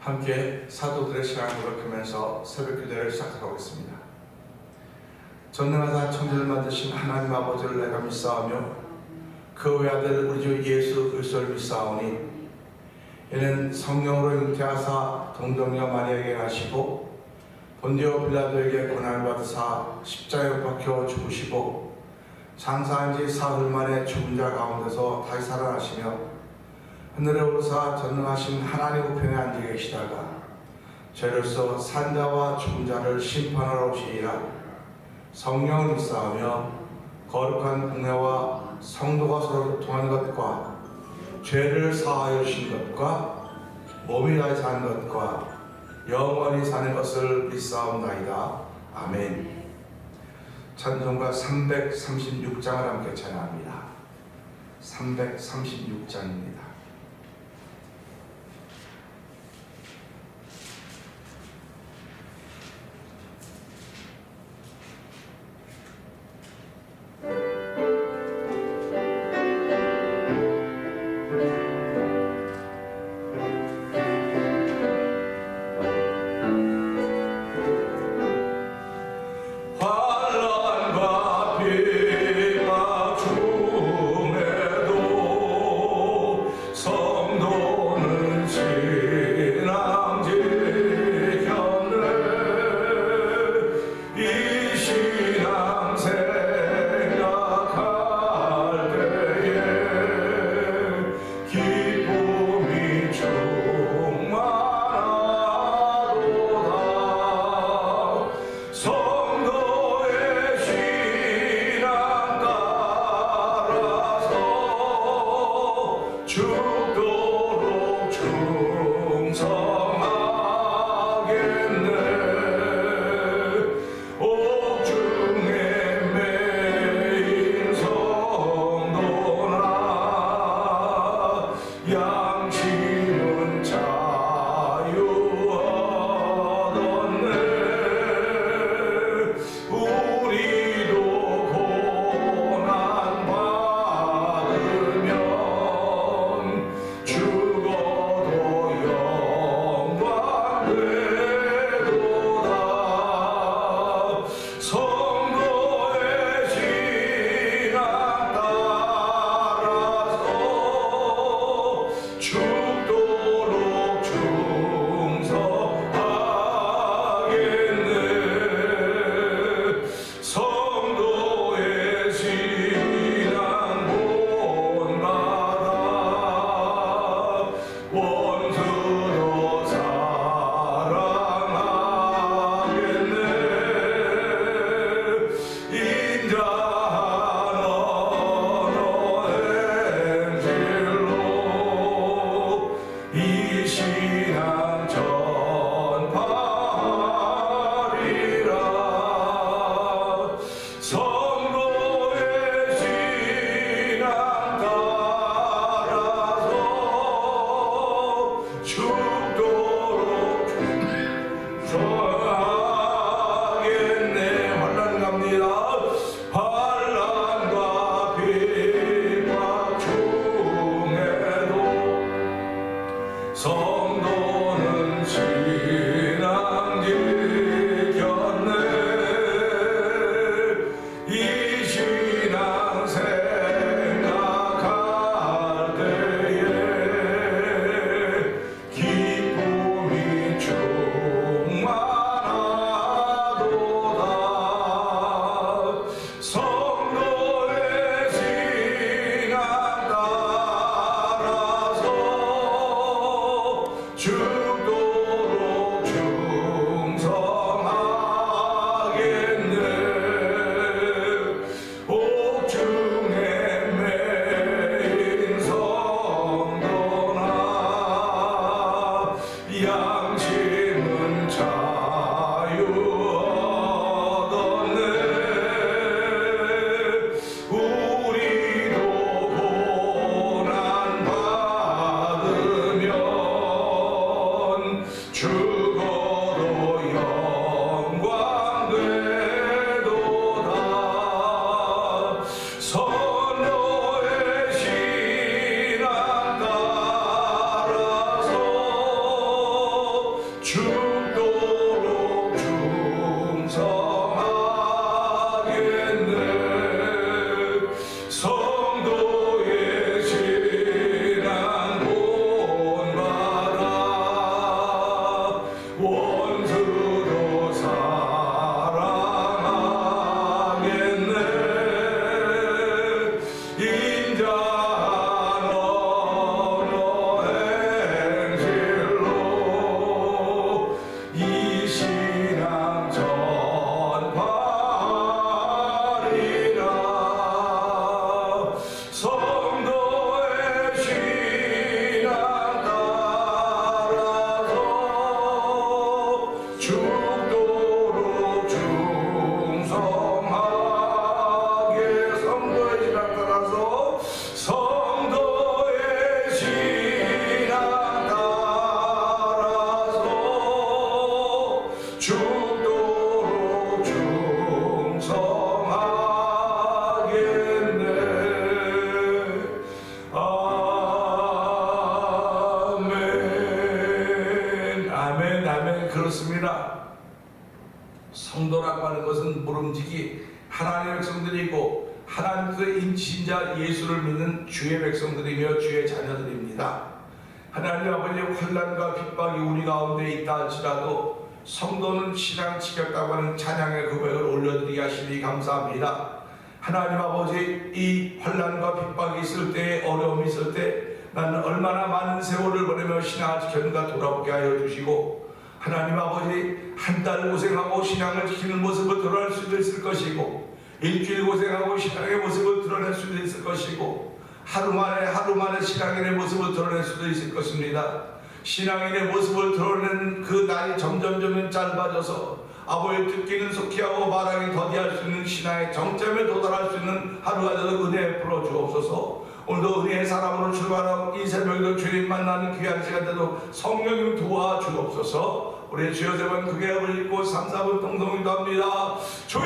함께 사도들의 시간을 기록하면서 새벽 기도를 시작하고 있습니다. 전능하사 천지를 만드신 하나님 아버지를 내가 믿사오며 그 외아들 우리 주 예수 그리스도를 믿사오니 이는 성령으로 잉태하사 동정녀 마리아에게 나시고 본디오 빌라도에게 고난을 받으사 십자가에 못 박혀 죽으시고 장사한 지 사흘 만에 죽은 자 가운데서 다시 살아나시며 하늘에 오르사 전능하신 하나님 우편에 앉아 계시다가 죄로서 산자와 죽은 자를 심판하러 오시리라. 성령을 믿사오며 거룩한 공회와 성도가 서로 통하는 것과 죄를 사하여 주신 것과 몸이 다시 사는 것과 영원히 사는 것을 믿사옵나이다. 아멘. 찬송가 336장을 함께 찬양합니다. 336장입니다. 죽도록 충성하겠네. 성도의 신앙 본받아 원수도 사랑하겠네. 인자한 언어 행실로 이 신앙 전파하리라. 성도의 신앙 따라서 죽도록 충성하게. 성도의 신앙 따라서 성도의 신앙 따라서 죽도록 충성하겠네. 아멘. 아멘. 아멘. 그렇습니다. 성도라고 하는 것은 모름지기 하나님의 백성들이고 하나님의 인친자 예수를 믿는 주의 백성들이며 주의 자녀들입니다. 하나님 아버지의 환난과 핍박이 우리 가운데 있다 할지라도 성도는 신앙 지켰다고 하는 찬양의 고백을 올려드리게 하시니 감사합니다. 하나님 아버지, 이 환난과 핍박이 있을 때, 어려움이 있을 때 나는 얼마나 많은 세월을 보내며 신앙을 지켰는가 돌아보게 하여 주시고, 하나님 아버지, 한 달 고생하고 신앙을 지키는 모습을 드러낼 수도 있을 것이고, 일주일 고생하고 신앙의 모습을 드러낼 수도 있을 것이고, 하루 만에 신앙인의 모습을 드러낼 수도 있을 것입니다. 신앙인의 모습을 드러내는 그 날이 점점 짧아져서 아버지의 듣기는 속히 하고 말하기 더디할 수 있는 신앙의 정점에 도달할 수 있는 하루가 되도록 은혜 풀어 주옵소서. 오늘도 은혜의 사람으로 출발하고 이 새벽에도 주님 만나는 귀한 시간 되도록 성령님 도와주옵소서. 우리 주여 세번 크게 합을 읽고 3, 4분 동동기도 합니다. 주여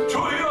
주여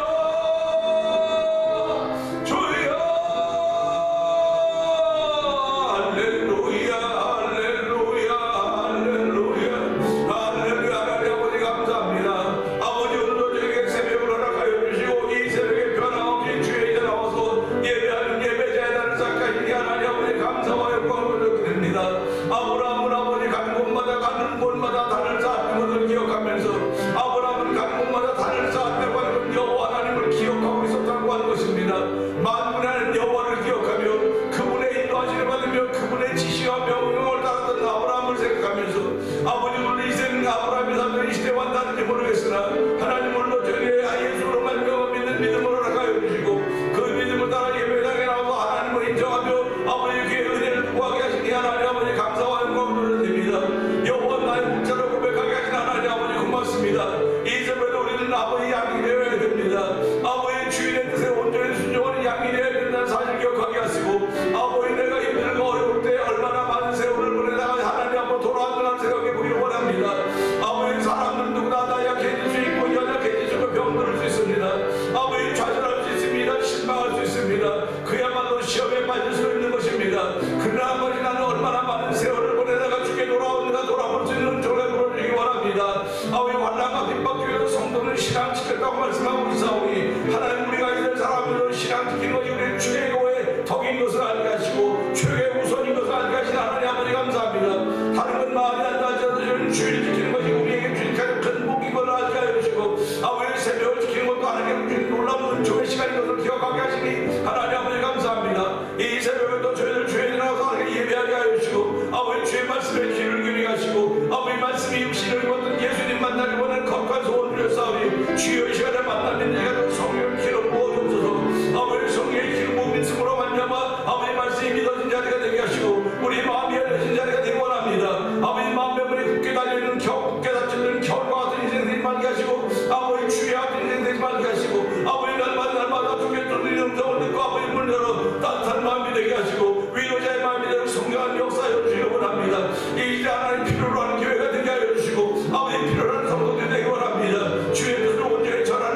주의 뜻을 온전히 전하는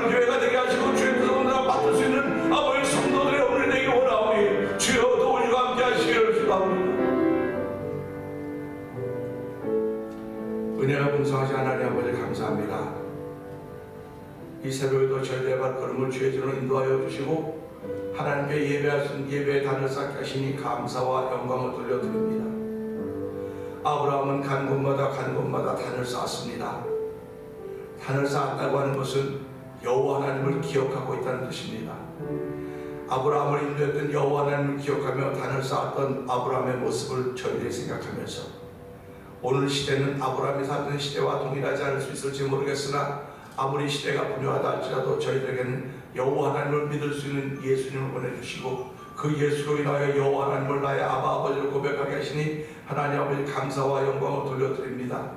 은혜가 풍성하신 하나님 아버지 감사합니다. 이 새벽에도 저희들의 발걸음을 주의 길로 인도하여 주시고 하나님께 예배의 단을 쌓게 하시니 감사와 영광을 돌려드립니다. 아브라함은 간 곳마다 단을 쌓았습니다. 단을 쌓았다고 하는 것은 여호와 하나님을 기억하고 있다는 뜻입니다. 아브라함을 인도했던 여호와 하나님을 기억하며 단을 쌓았던 아브라함의 모습을 저희들이 생각하면서 오늘 시대는 아브라함이 살던 시대와 동일하지 않을 수 있을지 모르겠으나 아무리 시대가 분유하다 할지라도 저희들에게는 여호와 하나님을 믿을 수 있는 예수님을 보내주시고 그 예수로 인하여 여호와 하나님을 나의 아버지로 고백하게 하시니 하나님 아버지 감사와 영광을 돌려드립니다.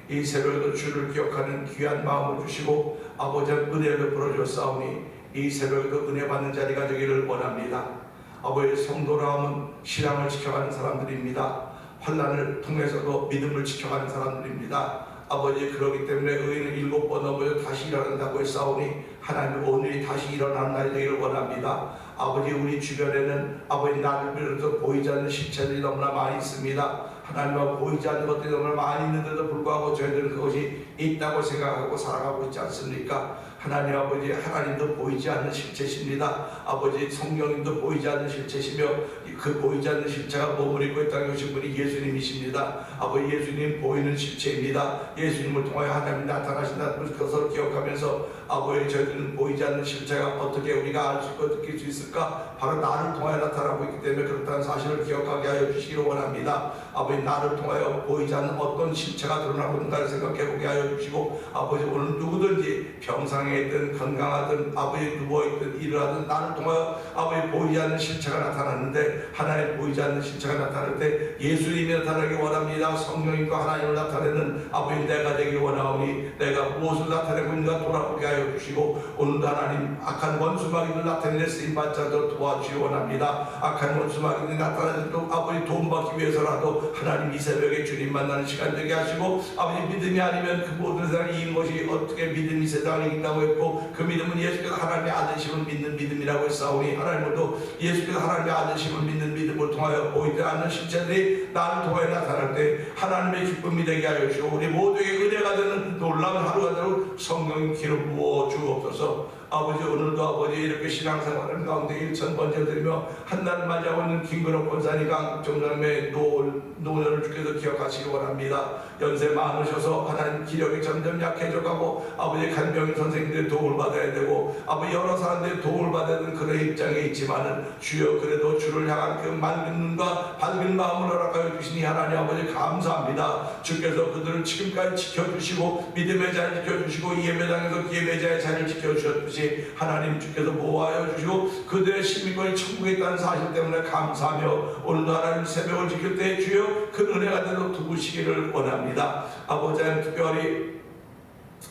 이 새벽에도 주를 기억하는 귀한 마음을 주시고 아버지의 은혜를 베풀어 주었사오니 이 새벽에도 은혜 받는 자리가 되기를 원합니다. 아버지 성도라 함은 신앙을 지켜가는 사람들입니다. 환난을 통해서도 믿음을 지켜가는 사람들입니다. 아버지 그러기 때문에 의인은 7번 넘어져 다시 일어난다고 했사오니 하나님 오늘이 다시 일어나는 날이 되기를 원합니다. 아버지 우리 주변에는 아버지 나를 비롯해서 보이지 않는 실체들이 너무나 많이 있습니다. 하나님과 보이지 않는 것들이 너무나 많이 있는데도 불구하고 저희들은 그것이 있다고 생각하고 살아가고 있지 않습니까? 하나님 아버지 하나님도 보이지 않는 실체십니다. 아버지 성령님도 보이지 않는 실체시며 그 보이지 않는 실체가 머무르고 있다는 것이 분이 예수님이십니다. 아버지 예수님 보이는 실체입니다. 예수님을 통하여 하나님이 나타나신다는 것을 기억하면서 아버지 저희들은 보이지 않는 실체가 어떻게 우리가 알 수 있고 느낄 수 있을까? 바로 나를 통하여 나타나고 있기 때문에 그렇다는 사실을 기억하게 하여 주시기를 원합니다. 아버지 나를 통하여 보이지 않는 어떤 실체가 드러나고 있는가를 생각해보게 하여 주시고 아버지 오늘 누구든지 병상에 있든 건강하든 아버지 누워있든 일을 하든 나를 통하여 아버지 보이지 않는 실체가 나타났는데 하나님 보이지 않는 실체가 나타날 때 예수님이 나타나기 원합니다. 성령님과 하나님을 나타내는 아버지 내가 되기 원하오니 내가 무엇을 나타내고 있는가 돌아보게 하여 주시고 오늘도 하나님 악한 원수마귀를 나타내 쓰임받자도 도와주시기 원합니다. 악한 원수마귀들이 나타나도 아버지 도움받기 위해서라도 하나님 이 새벽에 주님 만나는 시간 되게 하시고 아버지 믿음이 아니면 그 모든 세상에 이긴 것이 어떻게 믿음이 세상에 이긴다고 했고 그 믿음은 예수께서 하나님의 아들심을 믿는 믿음이라고 했사오니 하나님도 예수께서 하나님의 아들심을 믿는 믿음을 통하여 보이지 않는 실체들이 나를 통하여 나타날 때 하나님의 기쁨이 되게 하여 주시고 우리 모두에게 은혜가 되는 놀라운 하루가 되도록 성령의 기름 부어 주옵소서. 아버지 오늘도 아버지 이렇게 신앙생활을 가운데 1000번째 드리며 한날 맞이하고 있는 김근옥 권사님과 정남의 노년을 주께서 기억하시기 원합니다. 연세 많으셔서 하나님 기력이 점점 약해져가고 아버지 간병인 선생님들의 도움을 받아야 되고 아버지 여러 사람들의 도움을 받아야 되는 그런 입장에 있지만은 주여 그래도 주를 향한 그 맑은 눈과 밝은 마음을 허락하여 주시니 하나님 아버지 감사합니다. 주께서 그들을 지금까지 지켜주시고 믿음의 자리를 지켜주시고 예배당에서 예배자의 자리를 지켜주셨듯이 하나님 주께서 보호하여 주시고 그들의 시민권이 천국에 있다는 사실 때문에 감사하며 오늘도 하나님 새벽을 지킬 때 주여 그 은혜가 되도록 두시기를 원합니다. 아버지 하나님 특별히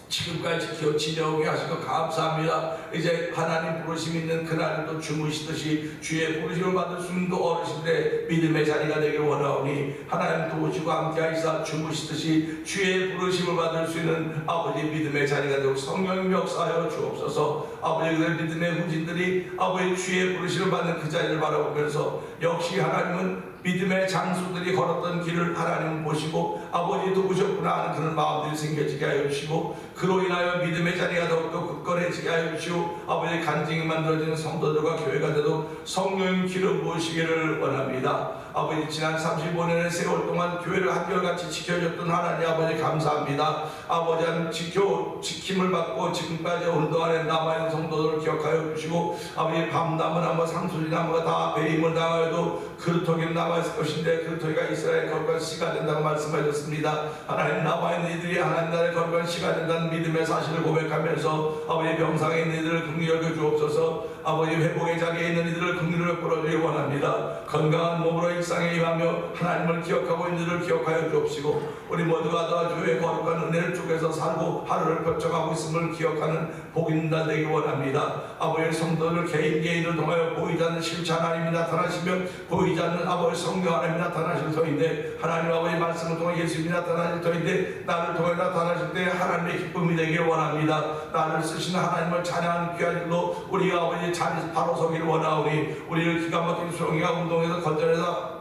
지금까지 지켜 지내오게 하시고 감사합니다. 이제 하나님 부르심 있는 그날도 주무시듯이 주의 부르심을 받을 수 있는 어르신들의 믿음의 자리가 되길 원하오니 하나님 도우시고 함께하시사 주무시듯이 주의 부르심을 받을 수 있는 아버지 믿음의 자리가 되고 성령님 역사하여 주옵소서. 아버지 그들 믿음의 후진들이 아버지 주의 부르심을 받는 그 자리를 바라보면서 역시 하나님은 믿음의 장수들이 걸었던 길을 하나님은 보시고 아버지 도우셨구나 하는 그런 마음들이 생겨지게 하여 주시고 그로 인하여 믿음의 자리가 더욱더 굳건해지게 하여 주시고 아버지 간증이 만들어지는 성도들과 교회가 되도록 성령 기름 부으시기를 원합니다. 아버지 지난 35년의 세월 동안 교회를 한결같이 지켜줬던 하나님 아버지 감사합니다. 아버지 하나님 지킴을 받고 지금까지 온 동안에 남아있는 성도들을 기억하여 주시고 아버지 밤나무나무 상수리나무가 다 배임을 당하여도 그루터기는 남아있을 것인데 그루터기가 이스라엘 거룩한 씨가 된다고 말씀하셨습니다. 하나님 남아있는 이들이 하나님 나라의 거룩한 씨가 된다는 믿음의 사실을 고백하면서 아버지 병상에 있는 이들을 긍휼히 여겨 주옵소서. 아버지 회복의 자리에 있는 이들을 긍휼히 끌어주기 원합니다. 건강한 몸으로 일상에 임하며 하나님을 기억하고 있는 이들을 기억하여 주옵시고 우리 모두가 다 주의 거룩한 은혜를 쪽에서 살고 하루를 펼쳐가고 있음을 기억하는 복 있는 날 되기 원합니다. 아버지 성도들 개인을 통하여 보이지 않는 실체 하나님이 나타나시며 보이지 않는 아버지 성령 하나님이 나타나실 터인데 하나님 아버지 말씀을 통해 예수님이 나타나실 터인데 나를 통해 나타나실 때 하나님의 기쁨이 되길 원합니다. 나를 쓰시는 하나님을 찬양하는 귀한 일로 우리가 아버지 자리 바로 서기를 원하오니 우리를 기가 막힌 수렁이가 운동해서 건전해서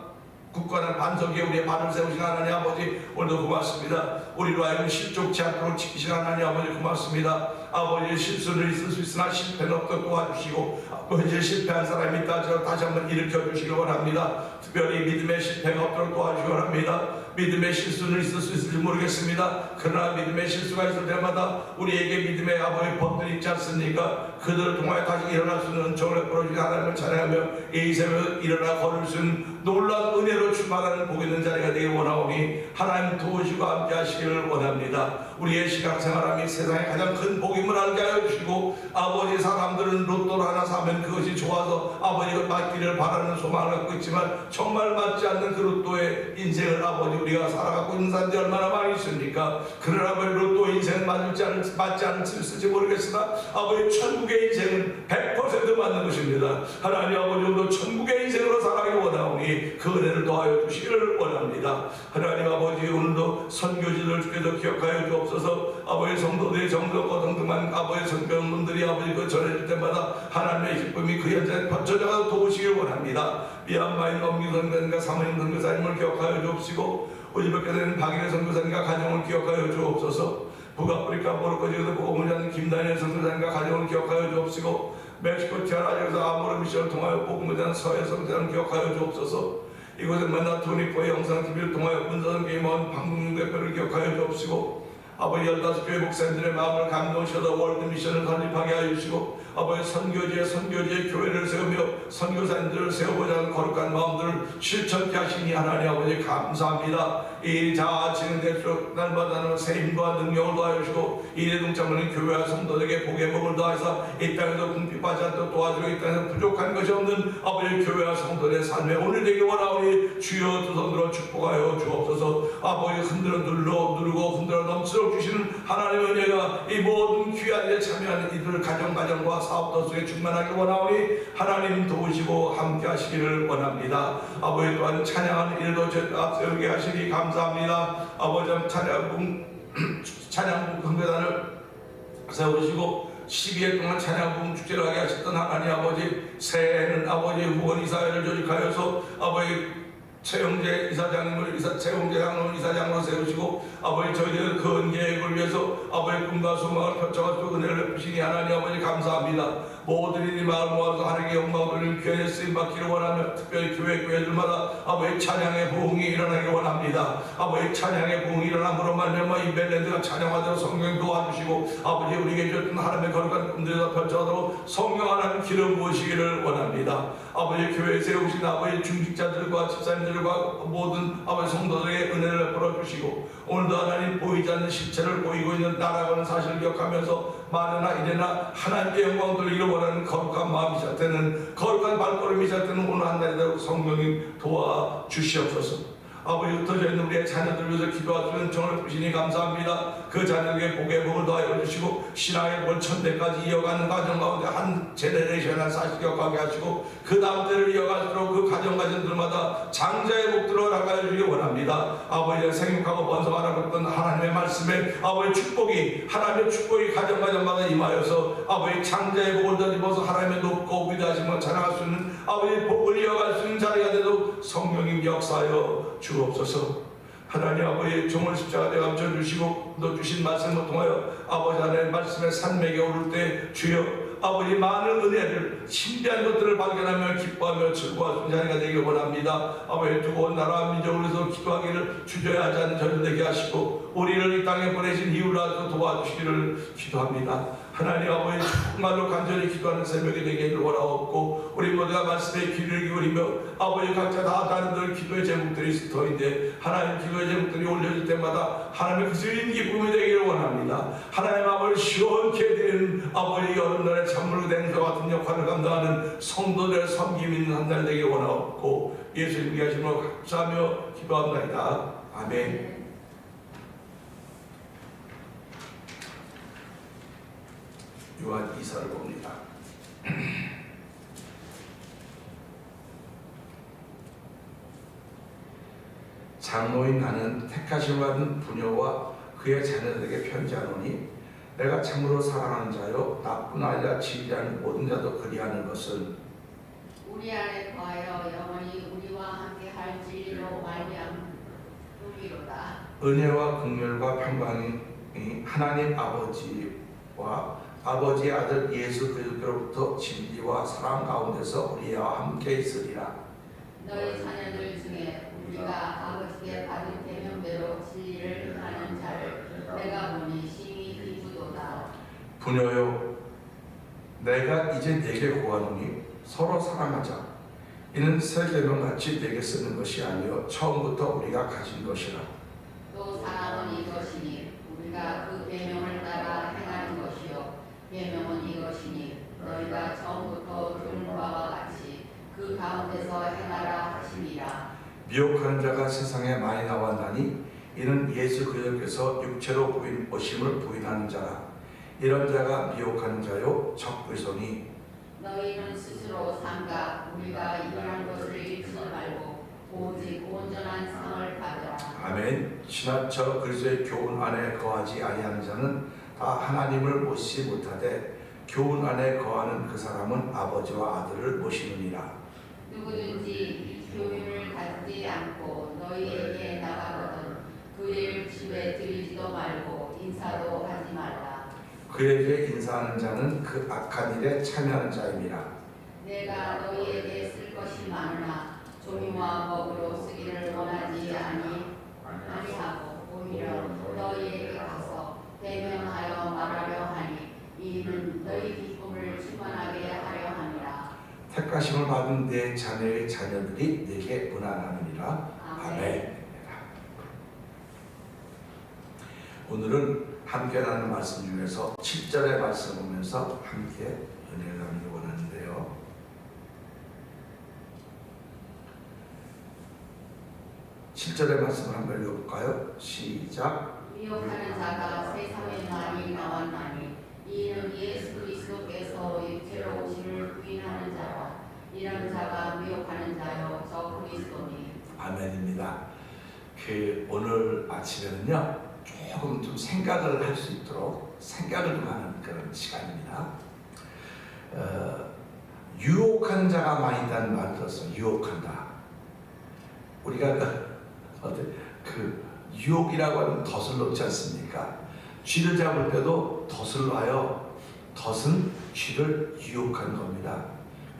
굳건한 반석 위에 우리의 발을 세우신 하나님 아버지, 오늘도 고맙습니다. 우리로 하여금 실족치 않도록 지키신 하나님 아버지 고맙습니다. 아버지, 실수는 있을 수 있으나 실패는 없도록 도와주시고, 아버지, 실패한 사람이 있다 하더라도 다시 한번 일으켜주시기 원합니다. 특별히 믿음의 실패가 없도록 도와주시기 원합니다. 믿음의 실수는 있을 수 있을지 모르겠습니다. 그러나 믿음의 실수가 있을 때마다 우리에게 믿음의 아버지 법들이 있지 않습니까? 그들을 통하여 다시 일어날 수 있는 은총을 베풀어주신 하나님을 찬양하며 이 새벽에 일어나 걸을 수 있는 놀라운 은혜로 충만하는 복 있는 자리가 되길 원하오니 하나님 도우시고 함께 하시기를 원합니다. 우리의 신앙생활함이 세상에 가장 큰 복임을 알게 하여 주시고, 아버지, 사람들은 로또를 하나 사면 그것이 좋아서 아버지가 맞기를 바라는 소망을 갖고 있지만 정말 맞지 않는 그 로또의 인생을 아버지 우리가 살아가고 있는 사람들이 얼마나 많이 있습니까? 그러나 아버지, 로또 인생은 맞지 않을 수 있을지 모르겠으나 아버지, 천국의 인생은 100% 맞는 것입니다. 하나님 아버지, 오늘도 천국의 인생으로 살아가기 원하오니 그 은혜를 더하여 주시기를 원합니다. 하나님 아버지, 오늘도 선교지를 주께서 기억하여 주옵소서. 아버지, 성도들의 정적과 동등한 아버지 선교문들이 아버지 그 전해질 때마다 하나님의 기쁨이 그 현장에 퍼져나가 도우시길 원합니다. 미얀마인 엄기 선교사님과 사모님 선교사님을 기억하여 주옵시고, 우즈베크에 되는 박인혜 선교사님과 가정을 기억하여 주옵소서. 북아프리카 모로코지에서 복음을 김다니엘 선교사님과 가정을 기억하여 주옵시고, 멕시코 티아라에서 아모르 미션을 통하여 복음을 전하는 서해 선교사님을 기억하여 주옵소서. 이곳에 만나토니포의 영상TV를 통하여 문서선교의 먼 방송용 대표를 기억하여 주옵시고, 아버지 15교회 목사님들의 마음을 감동시켜서 월드미션을 설립하게 하여 주시고, 아버지, 선교지에 교회를 세우며 선교사님들을 세우고자 하는 거룩한 마음들을 실천케 하시니 하나님 아버지 감사합니다. 이 자아 진행될수록 날마다 새 힘과 능력을 더하여 주시고, 이래 동참하는 교회와 성도들에게 복의 복을 더하여서 이 땅에서 궁핍하지 않도록 도와주고, 이 땅에서 부족한 것이 없는 아버지 교회와 성도들의 삶에 오늘 되기 원하오니 주여 두 손으로 축복하여 주옵소서. 아버지, 누르고 흔들어 넘치도록 주시는 하나님의 은혜가 이 모든 귀한 일에 참여하는 이들 가정과 사업도 속에 충만하길 원하오니 하나님 도우시고 함께 하시기를 원합니다. 아버지, 또한 찬양하는 일도 앞세우게 하시니 감사합니다. 아버지, 찬양부 경배단을 세우시고 12회 동안 찬양부 축제를 하게 하셨던 하나님 아버지, 새해에는 아버지 후원 이사회를 조직하여서 아버지 최영재 이사장님을 이사장으로 세우시고, 아버지, 저희들 그 계획을 위해서 아버지 꿈과 소망을 펼쳐가지고 은혜를 베푸시니 하나님 아버지 감사합니다. 모든 이들이 마음을 모아서 하나님의 영광을 돌리는 교회에 쓰임받기를 원하며, 특별히 교회들마다 아버지 찬양의 부흥이 일어나기 원합니다. 아버지, 찬양의 부흥이 일어남으로 말미암아 이 멜랜드가 찬양하도록 성령 도와주시고, 아버지, 우리에게 주셨던 하나님의 거룩한 꿈들에서 펼쳐가도록 성령 하나님 기름 부으시기를 원합니다. 아버지, 교회에 세우신 아버지 중직자들과 집사님들과 모든 아버지 성도들에게 은혜를 베풀어 주시고, 오늘도 하나님 보이지 않는 실체를 보이고 있는 나라라는 사실을 기억하면서 말이나 이래나 하나님의 영광 돌리기를 원하는 거룩한 마음이 시작되는, 거룩한 발걸음이 시작되는 오늘 한 날이 되도록 성령님 도와주시옵소서. 아버지, 흩어져 있는 우리의 자녀들 위해서 기도하시는 정을 부시니 감사합니다. 그 자녀에게 복의 복을 더하여 주시고, 신앙의 볼 천대까지 이어가는 과정 가운데 한 제네레이션 한 사실 기억하게 하시고, 그 다음 때를 이어갈수록 그 가정들마다 장자의 복들을 나가여 주기 원합니다. 아버지의 생육하고 번성하라고 했던 하나님의 말씀에 아버지 축복이, 하나님의 축복이 가정마다 임하여서 아버지 장자의 복을 더 입어서 하나님의 높고 위대하심을 찬양할 수 있는 아버지 복을 이어갈 수 있는 자리가 되도록 성령님 역사하여 주옵소서. 하나님 아버지, 종을 십자가에 감춰 주시고 또 주신 말씀을 통하여 아버지 하나님의 말씀의 산맥에 오를 때 주여 아버지 많은 은혜를, 신비한 것들을 발견하며 기뻐하며 즐거워할 수 있는 자리가 되기를 원합니다. 아버지, 두고 온 나라와 민족을 위해서 기도하기를 주저야 하지 않는 저들 되게 하시고, 우리를 이 땅에 보내신 이유라도 도와주시기를 기도합니다. 하나님 아버지, 정말로 간절히 기도하는 새벽이 되기를 원하옵고, 우리 모두가 말씀에 귀를 기울이며 아버지 각자 다 다른 기도의 제목들이 있을 터인데, 하나님 기도의 제목들이 올려질 때마다 하나님의 그 주인 기쁨이 되기를 원합니다. 하나님 아버지, 시원케 되는 아버지 여름날의 찬물로 된 것 같은 역할을 감당하는 성도들의 섬김이 있는 한 날 되기를 원하옵고, 예수님 위하심으로 감사하며 기도합니다. 아멘. 요한 2사를 봅니다. 장로인 나는 택하심 받은 부녀와 그의 자녀들에게 편지하노니, 내가 참으로 사랑하는 자요 나쁜 아이라 지리하는 모든 자도 그리하는 것은 우리 안에 거하여 영원히 우리와 함께 할 진리로 말미암음이로다. 은혜와 긍휼과 평강이 하나님 아버지와 아버지의 아들 예수 그리스도로부터 진리와 사랑 가운데서 우리와 함께 있으리라. 너희 자녀들 중에 우리가 아버지께 받은 계명대로 진리를 행하는 자를 내가 보니 심히 기쁘도다. 부녀여, 내가 이제 네게 구하노니 서로 사랑하자. 이는 새 계명같이 네게 쓰는 것이 아니요 처음부터 우리가 가진 것이라. 또 사랑은 이것이니 우리가 그 계명을 따라 행하는 것이요 계명은 이것이니 너희가 처음부터 들은 바와 같이 그 가운데서 행하라 하심이라. 미혹하는 자가 세상에 많이 나왔나니 이는 예수 그리스도께서 육체로 오심을 부인하는 자라. 이런 자가 미혹하는 자요 적그리스도니 너희는 스스로 삼가 우리가 이러한 것을 잃지 말고 오직 온전한 상을 받으라. 아멘. 지나쳐 그리스도의 교훈 안에 거하지 아니하는 자는 다 하나님을 모시지 못하되 교훈 안에 거하는 그 사람은 아버지와 아들을 모시느니라. 누구든지 이 교훈을 갖지 않고 너희에게 나가거든 그의 집에 들이지도 말고 인사도 하지 말라. 그에게 인사하는 자는 그 악한 일에 참여하는 자임이라. 내가 너희에게 쓸 것이 많으나 종이와 먹으로 쓰기를 원하지 아니하고 오히려 너희에게 가서 대면하여 말하려 하니 이는 너희 기쁨을 충만하게 하려 함이라. 택하심을 받은 내 자녀의 자녀들이 내게 무난하느니라. 아멘. 오늘은 함께 나누는 말씀 중에서 7절의 말씀 보면서 함께 은혜를 나누기 원하는데요. 7절의 말씀을 한번 읽어볼까요? 시작. 미혹하는 자가 세상에 많이 나왔나니 이는 예수 그리스도께서 육체로 오심을 부인하는 자라. 이런 자가 미혹하는 자요 저 그리스도니. 아멘입니다. 오늘 아침에는요 조금 좀 생각을 할 수 있도록 생각을 좀 하는 그런 시간입니다. 유혹하는 자가 많이 있다는 말을 들었어요. 유혹한다. 우리가 유혹이라고 하는 덫을 놓지 않습니까? 쥐를 잡을 때도 덫을 놔요. 덫은 쥐를 유혹하는 겁니다.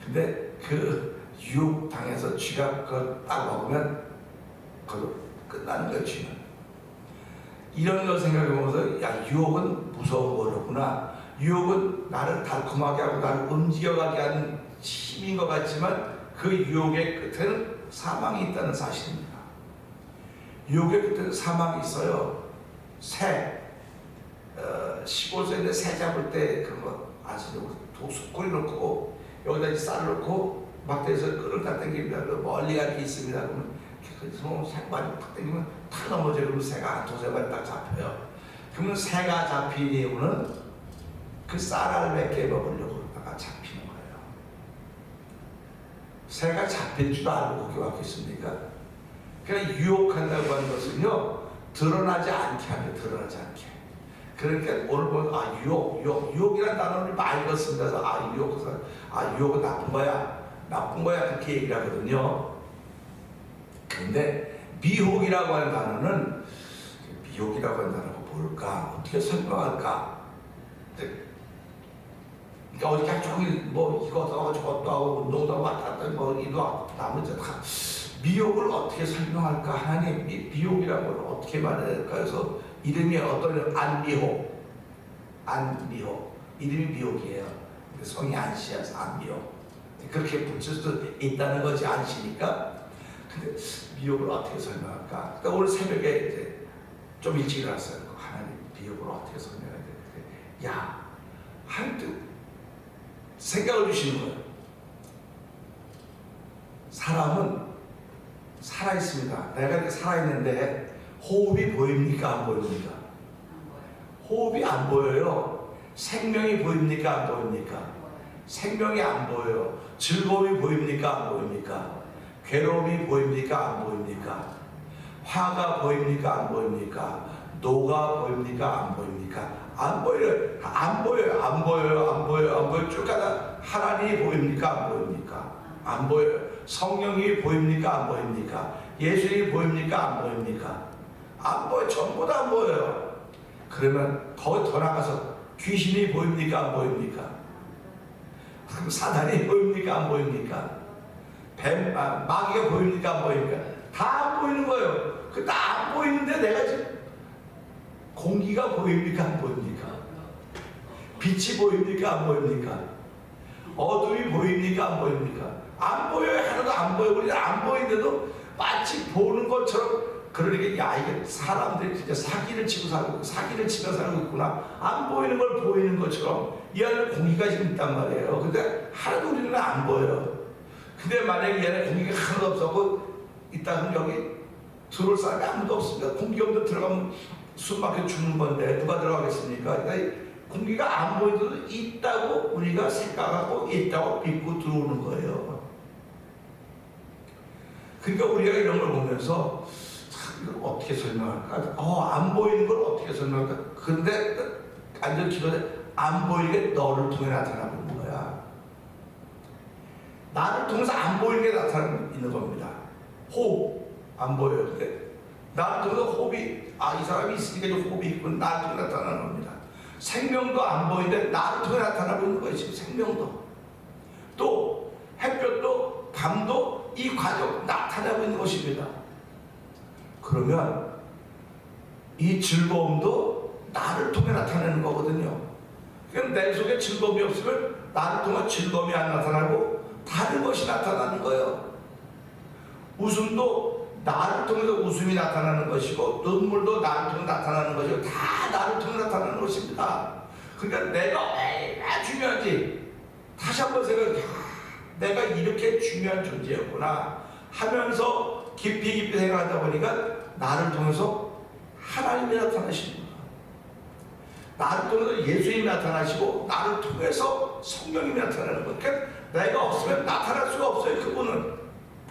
근데 그 유혹 당해서 쥐가 그걸 딱 먹으면 그걸로 끝나는 거예요. 쥐는. 이런 걸 생각해보면서 야, 유혹은 무서운 거로구나. 유혹은 나를 달콤하게 하고 나를 움직여가게 하는 힘인 것 같지만 그 유혹의 끝에는 사망이 있다는 사실입니다. 유혹의 끝에는 사망이 있어요. 새, 시골에서 새 잡을 때 그런 거 아시죠? 속꼬리 넣고 여기다 쌀을 넣고 막대에서 끈을 딱 당깁니다. 멀리 갈 게 있습니다. 그러면 그래서 새발이 탁 당기면 탁 넘어져요. 그러면 새가 두세 발이 딱 잡혀요. 그러면 새가 잡힌 이유는 그 쌀알 몇 개 먹으려고 그러다가 잡히는 거예요. 새가 잡힐 줄 알고 거기 왔겠습니까? 그러니까 유혹한다고 하는 것은요 드러나지 않게 하면 드러나지 않게. 그러니까 오늘 보면 유혹이라는 단어를 많이 읽었습니다. 그래서 유혹은 나쁜 거야 그렇게 얘기를 하거든요. 그런데 미혹이라고 하는 단어는 미혹이라고 하는 단어가 뭘까? 어떻게 설명할까? 그러니까 어디 종일 뭐 이것도 하고 저것도 하고 운동도 하고 왔다 갔다 뭐 이도 하고 나머지 다 미혹을 어떻게 설명할까? 하나님 미혹이라는 걸 어떻게 말할까? 그래서 이름이 어떤 안미혹 이름이 미혹이에요. 성이 안씨여서 안미혹 그렇게 붙일 수도 있다는 거지. 안씨니까. 근데 미혹을 어떻게 설명할까? 그러니까 오늘 새벽에 이제 좀 일찍 일어났어요. 하나님 미혹을 어떻게 설명해야 돼? 야, 하나님 생각을 주시는 거예요. 사람은 살아있습니다. 내가 이렇게 살아있는데 호흡이 보입니까? 안 보입니까? 호흡이 안 보여요. 생명이 보입니까? 안 보입니까? 생명이 안 보여요. 즐거움이 보입니까? 안 보입니까? 괴로움이 보입니까? 안 보입니까? 화가 보입니까? 안 보입니까? 노가 보입니까? 안 보입니까? 안 보여요. 안 보여요. 쭉 가다 하나님이 보입니까? 안 보입니까? 안 보여요. 성령이 보입니까? 안 보입니까? 예수님이 보입니까? 안 보입니까? 안 보여. 전부 다 안 보여요. 그러면 더 나가서 귀신이 보입니까? 안 보입니까? 그럼 사단이 보입니까? 안 보입니까? 마귀가 보입니까? 안 보입니까? 다 안 보이는 거예요. 그 다 안 보이는데 내가 지금 공기가 보입니까? 안 보입니까? 빛이 보입니까? 안 보입니까? 어둠이 보입니까? 안 보입니까? 안 보여요. 하나도 안 보여. 우리는 안 보이는데도 마치 보는 것처럼, 그러니까 야, 이게 사람들이 진짜 사기를 치면서 살고 있구나. 안 보이는 걸 보이는 것처럼 이 안에 공기가 지금 있단 말이에요. 근데 하나도 우리는 안 보여요. 근데 만약에 이 안에 공기가 하나도 없었고 있다 그러면 여기 들어올 사람이 아무도 없습니다. 공기 없는데 들어가면 숨 막혀 죽는 건데 누가 들어가겠습니까? 그러니까 공기가 안 보이더라도 있다고 우리가 생각하고 있다고 믿고 들어오는 거예요. 그러니까 우리가 이런 걸 보면서 참 이걸 어떻게 설명할까? 안 보이는 걸 어떻게 설명할까? 근데 완전 기도에 안 보이게 너를 통해 나타나고 있는 거야. 나를 통해서 안 보이는 게 나타나고 있는 겁니다. 호흡 안 보여요. 근데 나를 통해서 호흡이 이 사람이 있으니까 좀 호흡이 있고 나를 통해 나타나는 겁니다. 생명도 안 보이는데 나를 통해 나타나고 있는 거예요. 지금 생명도 또 햇볕도 밤도 이 과정 나타나고 있는 것입니다. 그러면 이 즐거움도 나를 통해 나타내는 거거든요. 그러니까 내 속에 즐거움이 없으면 나를 통해 즐거움이 안 나타나고 다른 것이 나타나는 거예요. 웃음도 나를 통해서 웃음이 나타나는 것이고 눈물도 나를 통해 나타나는 것이고 다 나를 통해 나타나는 것입니다. 그러니까 내가 얼마나 중요한지 다시 한번 생각해. 내가 이렇게 중요한 존재였구나 하면서 깊이 생각하다 보니까 나를 통해서 하나님이 나타나십니다. 나를 통해서 예수님이 나타나시고 나를 통해서 성령님이 나타나는 것. 그러니까 내가 없으면 나타날 수가 없어요. 그분은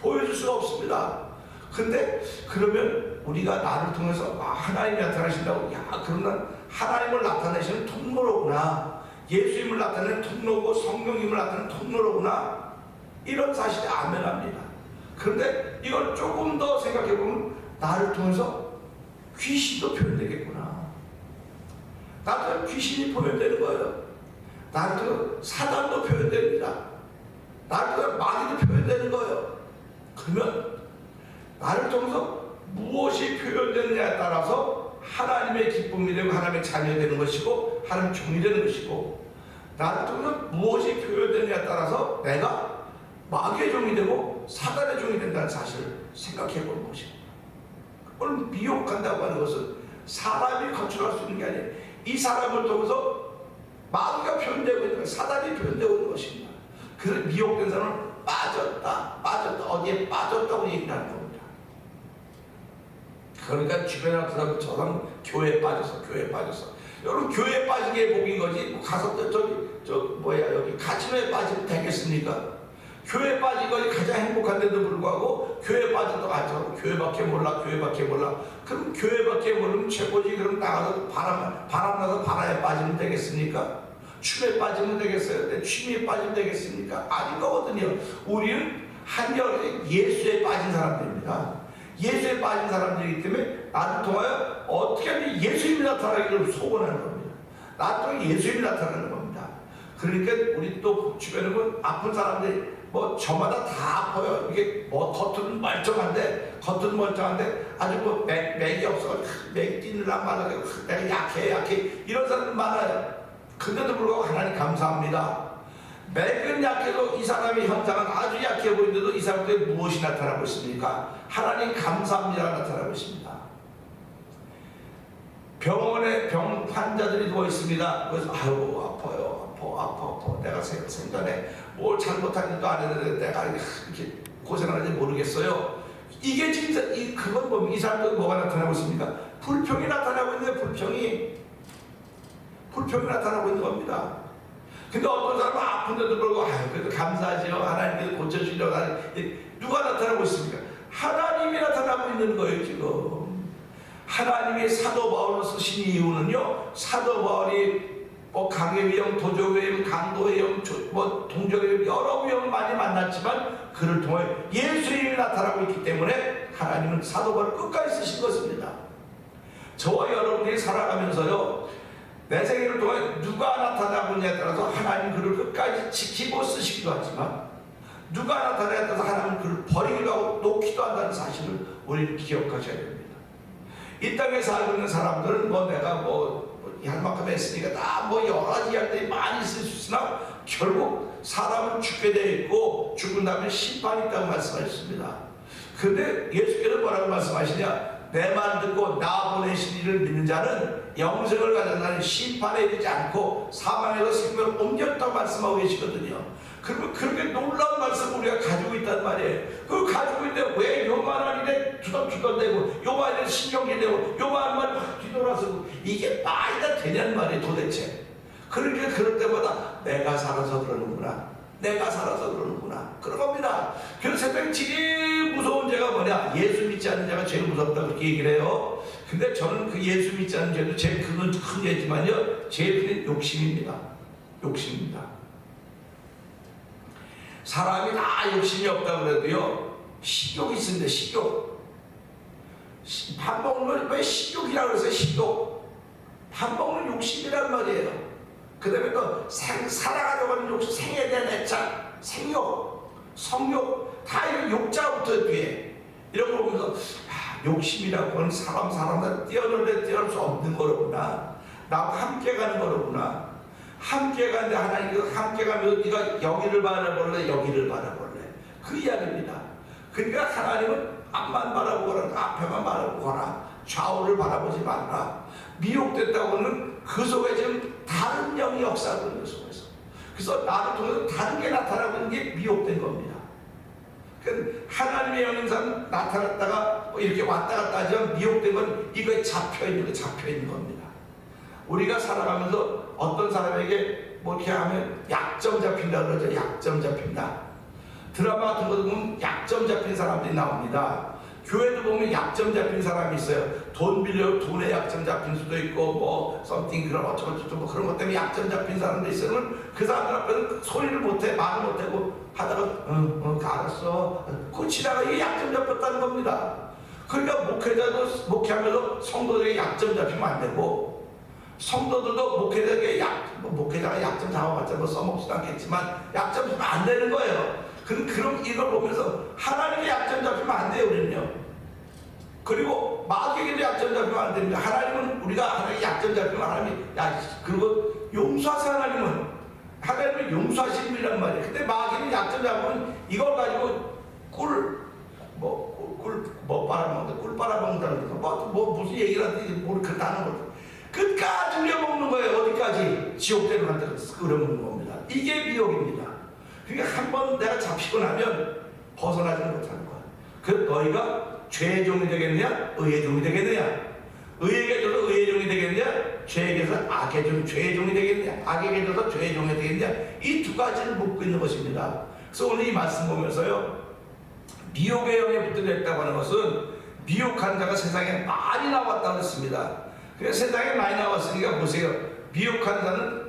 보여줄 수가 없습니다. 근데 그러면 우리가 나를 통해서 하나님이 나타나신다고, 그러면 하나님을 나타내시는 통로로구나, 예수님을 나타내는 통로고 성령님을 나타내는 통로로구나, 이런 사실이 아멘합니다. 그런데 이걸 조금 더 생각해보면 나를 통해서 귀신도 표현되겠구나. 나를 통해서 귀신이 표현되는 거예요. 나를 통해서 사단도 표현됩니다. 나를 통해서 마귀도 표현되는 거예요. 그러면 나를 통해서 무엇이 표현되느냐에 따라서 하나님의 기쁨이 되고 하나님의 자녀가 되는 것이고 하나님의 종이 되는 것이고, 나를 통해서 무엇이 표현되느냐에 따라서 내가 마귀의 종이 되고 사단의 종이 된다는 사실을 생각해 보는 것입니다. 오늘 미혹한다고 하는 것은 사람이 건축할 수 있는 게 아니에요. 이 사람을 통해서 마귀가 표현되고 있는 거예요. 사단이 표현되고 있는 것입니다. 그래서 미혹된 사람은 빠졌다, 어디에 빠졌다고 얘기를 하는 겁니다. 그러니까 주변에 그 사람, 저 사람 교회에 빠졌어. 여러분, 교회에 빠진 게 복인 거지. 가서 여기 가치노에 빠지면 되겠습니까? 교회에 빠진 것이 가장 행복한데도 불구하고 교회에 빠졌다고 교회밖에 몰라. 그럼 교회밖에 모르면 최고지. 그럼 나가서 바람 나서 바람에 빠지면 되겠습니까? 춤에 빠지면 되겠어요? 취미에 빠지면 되겠습니까? 아닌 거거든요. 우리는 한결 예수에 빠진 사람들입니다. 예수에 빠진 사람들이기 때문에 나를 통하여 어떻게 하면 예수님이 나타나기를 소원하는 겁니다. 나를 통해 예수님이 나타나는 겁니다. 그러니까 우리 또 주변에 보면 아픈 사람들이 저마다 다 아파요. 이게 겉은 멀쩡한데 아주 맥이 없어. 맥이 뛰느라 말하게 내가 약해 이런 사람들 많아요. 근데도 불구하고 하나님 감사합니다. 맥은 약해도 이 사람의 현상은 아주 약해 보이는데도 이 사람들에 무엇이 나타나고 있습니까? 하나님 감사합니다가 나타나고 있습니다. 병원에 병 환자들이 누워 있습니다. 그래서 아이고 아파요. 내가 생전에 뭘 잘못한 일도 안 했는데 내가 이렇게 고생하는지 모르겠어요. 이게 진짜 그건 뭡니까? 이 사람들 뭐가 나타나고 있습니까? 불평이 나타나고 있는데 불평이 나타나고 있는 겁니다. 근데 어떤 사람은 아픈데도 불구하고 그래도 감사하지요. 하나님께서 고쳐주려고 하는, 누가 나타나고 있습니까? 하나님이 나타나고 있는 거예요. 지금 하나님이 사도 바울을 쓰신 이유는요, 사도 바울이 강의 위험, 도적 위험, 강도 위험, 동적 위험, 여러 위험을 많이 만났지만 그를 통해 예수님이 나타나고 있기 때문에 하나님은 사도 바울을 끝까지 쓰신 것입니다. 저와 여러분들이 살아가면서요, 내 생애를 통해 누가 나타나고 있냐에 따라서 하나님 그를 끝까지 지키고 쓰시기도 하지만, 누가 나타나에 따라서 하나님은 그를 버리기도 하고 놓기도 한다는 사실을 우리는 기억하셔야 됩니다. 이 땅에 살고 있는 사람들은 내가 할 만큼 했으니까 다 여러 가지 이야기들이 많이 있을 수 있으나 결국 사람은 죽게 되어 있고 죽은 다음에 심판이 있다고 말씀하셨습니다. 근데 예수께서 뭐라고 말씀하시냐? 내 말 듣고 나 보내신 이를 믿는 자는 영생을 가졌나니 심판에 이르지 않고 사망에서 생명을 옮겼다고 말씀하고 계시거든요. 그러면 그렇게 놀라운 말씀을 우리가 가지고 있단 말이에요. 그걸 가지고 있는데 왜 요만한 일에 투덜투덜대고 요만한 일에 신경질내고 요만한 말에 확 뒤돌아서고 이게 말이나 되냐는 말이에요 도대체. 그러니까 그럴 때마다 내가 살아서 그러는구나, 내가 살아서 그러는구나, 그런 겁니다. 그래서 세상에 제일 무서운 죄가 뭐냐? 예수 믿지 않는 자가 제일 무섭다 그렇게 얘기를 해요. 근데 저는 그 예수 믿지 않는 죄도 제일 큰 죄지만요, 제일 큰 욕심입니다. 욕심입니다. 사람이 다 욕심이 없다 그래도요, 식욕이 있습니다. 식욕. 밥 먹는 걸 왜 식욕이라고 그러세요? 식욕. 밥 먹는 욕심이란 말이에요. 그 다음에 또 살아가려고 하는 욕심, 생에 대한 애착, 생욕, 성욕, 다 이런 욕자부터 뒤에 이런 걸 보면서 욕심이라고 하는 사람들 뛰어놀래 뛰어놀 수 없는 거로구나, 나하고 함께 가는 거로구나. 함께 가는데 하나님께서 함께 가면서 네가 여기를 바라볼래, 여기를 바라볼래, 그 이야기입니다. 그러니까 하나님은 앞만 바라보거나 앞에만 바라보거나 좌우를 바라보지 말라. 미혹됐다고는 그 속에 지금 다른 영이 역사하고 있는 속에서, 그래서 나를 통해서 다른 게 나타나고 있는 게 미혹된 겁니다. 그러니까 하나님의 영인상 나타났다가 이렇게 왔다 갔다 하지만 미혹된 건 이거에 잡혀있는 겁니다. 우리가 살아가면서 어떤 사람에게 이렇게 하면 약점 잡힌다 그러죠. 약점 잡힌다. 드라마 같은 거 보면 약점 잡힌 사람들이 나옵니다. 교회도 보면 약점 잡힌 사람이 있어요. 돈 빌려 돈에 약점 잡힌 수도 있고 something 그런 어쩌고저쩌고 그런 것 때문에 약점 잡힌 사람도 있어요. 그 사람들 앞에서 소리를 못해, 말을 못하고 하다가 알았어 끝이다가 이게 약점 잡혔다는 겁니다. 그러니까 목회자도 목회하면서 성도들에게 약점 잡히면 안 되고, 성도들도 목회자가 약점 잡아봤자 써먹지도 않겠지만 약점 잡히면 안 되는 거예요. 그럼 이걸 보면서 하나님의 약점 잡히면 안 돼요, 우리는요. 그리고 마귀에게도 약점 잡히면 안 됩니다. 하나님은 우리가 하나님의 약점 잡히면 하나님이 그리고 용서하세요. 하나님은 용서하시는 분이란 말이에요. 근데 마귀는 약점 잡으면 이걸 가지고 꿀 빨아먹는다는 거, 무슨 얘기를 하든지 그렇게 하는 거죠. 끝까지 우려먹는 거예요. 어디까지? 지옥대로 간다 끓여먹는 겁니다. 이게 미혹입니다. 그러니까 한번 내가 잡히고 나면 벗어나지 못하는 거야. 그래서 너희가 죄의 종이 되겠느냐, 의의 종이 되겠느냐? 의에게 져서 의의 종이 되겠느냐, 죄에게 져서 악의 죄의 종이 되겠느냐, 악에게 져서 죄의 종이 되겠느냐? 이 두 가지를 묻고 있는 것입니다. 그래서 오늘 이 말씀 보면서요, 미혹의 영에 붙들렸다고 하는 것은 미혹한 자가 세상에 많이 나왔다고 했습니다. 그래서 세상에 많이 나왔으니까 보세요. 미혹한 자는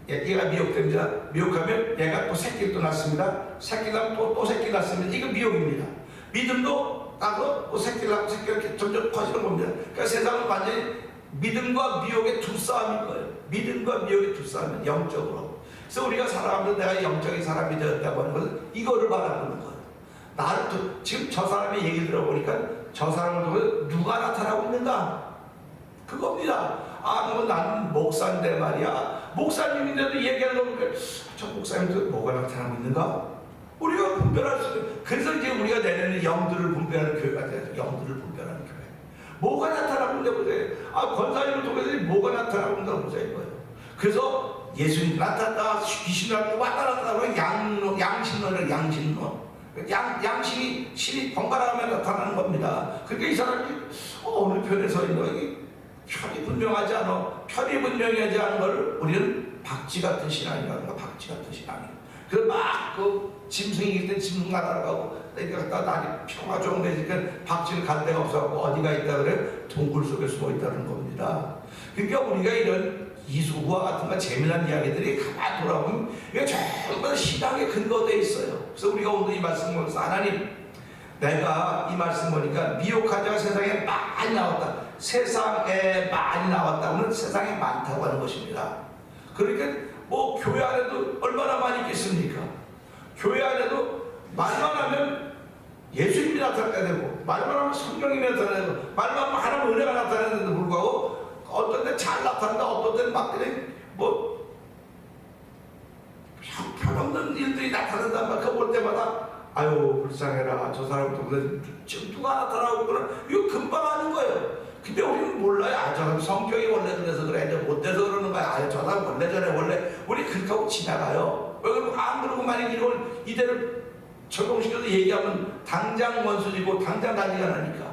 얘가 미혹됩니다. 미혹하면 얘가 또 새끼를 또 낳습니다. 새끼 낳으면 또 새끼 낳습니다. 이거 미혹입니다. 믿음도 나도 또 새끼를 낳고 새끼가 이렇게 점점 커지는 겁니다. 그러니까 세상은 완전히 믿음과 미혹의 두 싸움인 거예요. 믿음과 미혹의 두 싸움은 영적으로. 그래서 우리가 살아가면서 내가 영적인 사람이 되었다고 하는 것은 이거를 바라보는 거예요. 지금 저 사람의 얘기를 들어보니까 저 사람을 통해 누가 나타나고 있는가? 그겁니다. 나는 목사인데 말이야. 목사님인데도 얘기하는 거 저 목사님도 뭐가 나타나고 있는가? 우리가 분별할 수 있는. 그래서 이제 우리가 내년에 영들을 분별하는 교회가 돼야죠. 영들을 분별하는 교회. 뭐가 나타나고 있는가 보세요. 권사님을 통해서 뭐가 나타나고 있는가 보세요. 이거예요. 그래서 예수님 나타났다, 귀신 나타났다, 왔다 갔다 하면 양신론이에요. 양심이 신이 번갈아가며 나타나는 겁니다. 그러니까 이 사람이 어느 편에 서 있는 거야. 편이 분명하지 않아. 편이 분명하지 않은 걸 우리는 박쥐 같은 신앙이라든가 박쥐 같은 신앙이에요. 그 막 그 짐승이 때 짐승 날아가고 그러니까 날이 평화 좋은 데니까 박쥐를 갈 데가 없어갖고 어디가 있다 그래? 동굴 속에 숨어 있다는 겁니다. 그러니까 우리가 이런 이수구와 같은 거 재미난 이야기들이 가만 돌아보면 이게 전부 다 신앙에 근거되어 있어요. 그래서 우리가 오늘 이 말씀 보면서 하나님, 내가 이 말씀 보니까 미혹한 자가 세상에 많이 나왔다. 세상에 많이 나왔다고는 세상에 많다고 하는 것입니다. 그러니까 뭐 교회 안에도 얼마나 많이 있겠습니까? 교회 안에도 말만 하면 예수님이 나타나야 되고, 말만 하면 성령이 나타나야 되고, 말만 하면 하나님 은혜가 나타나는데도 불구하고 어떤 데 잘 나타난다, 어떤 데는 막 그냥 뭐 형편없는 일들이 나타난단 말이야. 그거 볼 때마다 아유 불쌍해라, 저 사람도 지금 누가 나타나고 그러나 이거 금방 하는 거예요. 근데 우리는 몰라요. 아, 저 사람 성격이 원래 그래서 그래, 못돼서 그러는 거야. 아, 저 사람 원래 저래, 원래 우리 그렇게 하고 지나가요. 왜 그러면 안 그러고 만약 이걸 이대로 적용시켜서 얘기하면 당장 원수지고 당장 난리가 나니까.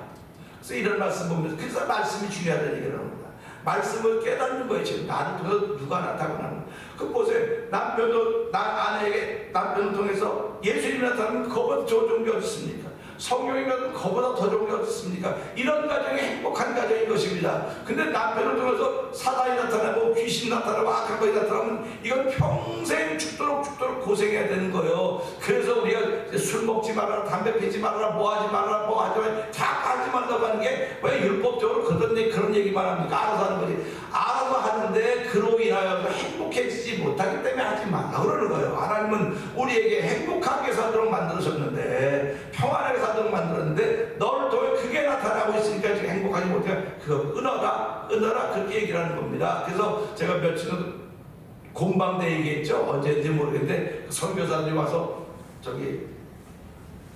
그래서 이런 말씀 보면서, 그래서 말씀이 중요하다는 얘기를 합니다. 말씀을 깨닫는 거예요. 지금 나를 통해서 누가 나타나는. 그 보세요. 남편도 아내에게 남편을 통해서 예수님이 나타나면 그거보다 더 좋은 게 어디 있습니까? 성령이 나타나면 그거보다 더 좋은 게 어디 있습니까? 이런 가정이 행복한 가정인 것입니다. 근데 남편을 통해서 사단이 나타나고 귀신 나타나고 악한 것이 나타나면 이건 평생 죽도록 고생해야 되는 거예요. 그래서 우리가 술 먹지 말아라, 담배 피지 말아라, 뭐 하지 말아라, 뭐 하지 말아라, 다 하지 말라고 하는 게 왜 율법적으로 그런 얘기만 합니까? 알아서 하는 거지. 알아서 하는데 그로 인하여 행복해지지 못하기 때문에 하지 말라 그러는 거예요. 하나님은 우리에게 행복하게 살도록 만들으셨는데, 평안하게 살도록 만들었는데, 너를 통해 그게 나타나고 있으니까 지금 행복하지 못해. 그거 끊어라 그렇게 얘기를 하는 겁니다. 그래서 제가 며칠 전 공방대 얘기했죠. 언제인지 모르겠는데 선교사들이 와서 저기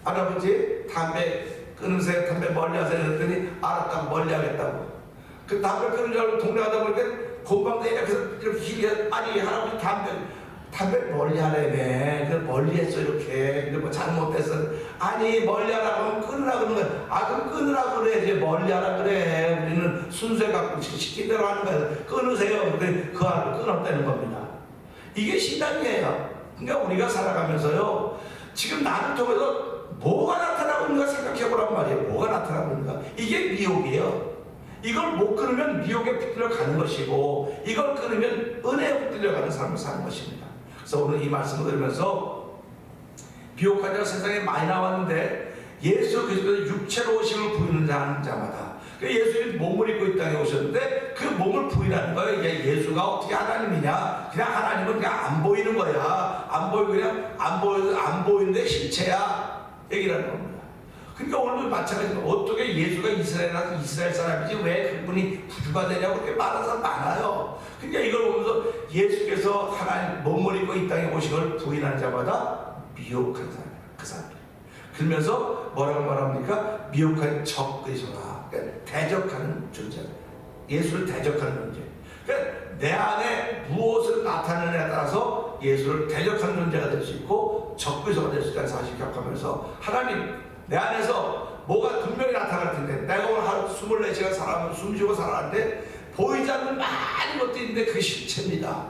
할아버지 담배 끊으세요, 담배 멀리 하세요 했더니 알았다, 멀리 하겠다고. 그 담배 끊는 줄 알고 동네 가다 보니까 공방대에 이렇게 길게, 아니 할아버지 담배 멀리 하래네. 그래서 멀리 했어 이렇게. 근데 뭐 잘못했어. 아니 멀리 하라고 하면 끊으라 그러는 거야. 아 그럼 끊으라 그래야지, 멀리 하라 그래. 우리는 순서에 갖고 시킨 대로 하는 거야. 끊으세요. 그랬더니 그 안을 끊었다는 겁니다. 이게 신앙이에요. 그러니까 우리가 살아가면서요, 지금 나를 통해서 뭐가 나타나고 있는가 생각해 보란 말이에요. 뭐가 나타나고 있는가. 이게 미혹이에요. 이걸 못 끊으면 미혹에 붙들려 가는 것이고, 이걸 끊으면 은혜에 붙들려 가는 삶을 사는 것입니다. 그래서 오늘 이 말씀을 들으면서 미혹한 자가 세상에 많이 나왔는데, 예수 그리스도의 육체로 오심을 부인하는 자마다, 예수님이 몸을 입고 이 땅에 오셨는데 그 몸을 부인하는 거예요. 예수가 어떻게 하나님이냐? 그냥 하나님은 그냥 안 보이는 거야. 안 보이고 그냥 안 보이는데 실체야. 얘기를 하는 겁니다. 그러니까 오늘도 마찬가지로 어떻게 예수가 이스라엘 사람이지 왜 그분이 구주가 되냐고 그렇게 말하는 사람 많아요. 그러니까 이걸 보면서 예수께서 하나님 몸을 입고 이 땅에 오신 걸 부인하는 자마다 미혹한 사람이에요. 그 사람들. 그러면서 뭐라고 말합니까? 미혹한 적그리스도라. 그러니까 대적하는 존재. 예수를 대적하는 존재. 그러니까 내 안에 무엇을 나타내느냐에 따라서 예수를 대적하는 존재가 될 수 있고 적그리스도가 될 수 있다는 사실을 기억하면서, 하나님 내 안에서 뭐가 분명히 나타날 텐데, 내가 오늘 하루 24시간 살아가면 숨쉬고 살아왔는데 보이지 않는 많은 것도 있는데 그 실체입니다.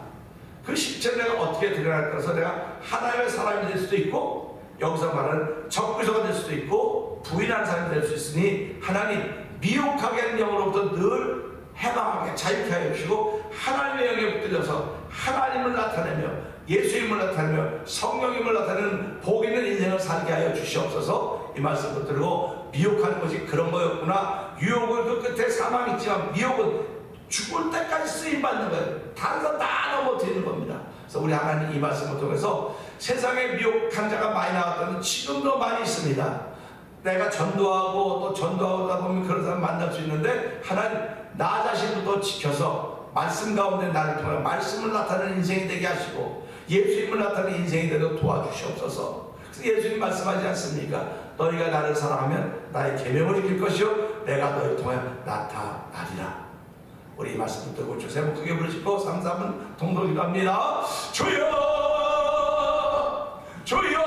그 실체를 내가 어떻게 드러날까 해서 내가 하나님의 사람이 될 수도 있고, 여기서 말하는 적그리스도가 될 수도 있고 부인하는 사람이 될 수 있으니, 하나님 미혹하게 하는 영으로부터 늘 해방하게 자유케 하여 주시고, 하나님의 영에 붙들려서 하나님을 나타내며 예수님을 나타내며 성령님을 나타내는 복 있는 인생을 살게 하여 주시옵소서. 이 말씀 붙들고, 미혹하는 것이 그런 거였구나. 유혹은 그 끝에 사망이 있지만 미혹은 죽을 때까지 쓰임받는 거예요. 다른 사람 다 넘어뜨리는 겁니다. 그래서 우리 하나님 이 말씀을 통해서 세상에 미혹한 자가 많이 나왔다면 지금도 많이 있습니다. 내가 전도하고 또 전도하다 보면 그런 사람 만날 수 있는데, 하나님 나 자신부터 지켜서 말씀 가운데 나를 통해 말씀을 나타내는 인생이 되게 하시고 예수님을 나타내는 인생이 되도록 도와주시옵소서. 그래서 예수님 말씀하지 않습니까? 너희가 나를 사랑하면 나의 계명을 지킬 것이요 내가 너희를 통해 나타나리라. 우리 이 말씀 듣고 주세 목 크게 부르시고 3, 4분 동동기도 합니다. 주여 주여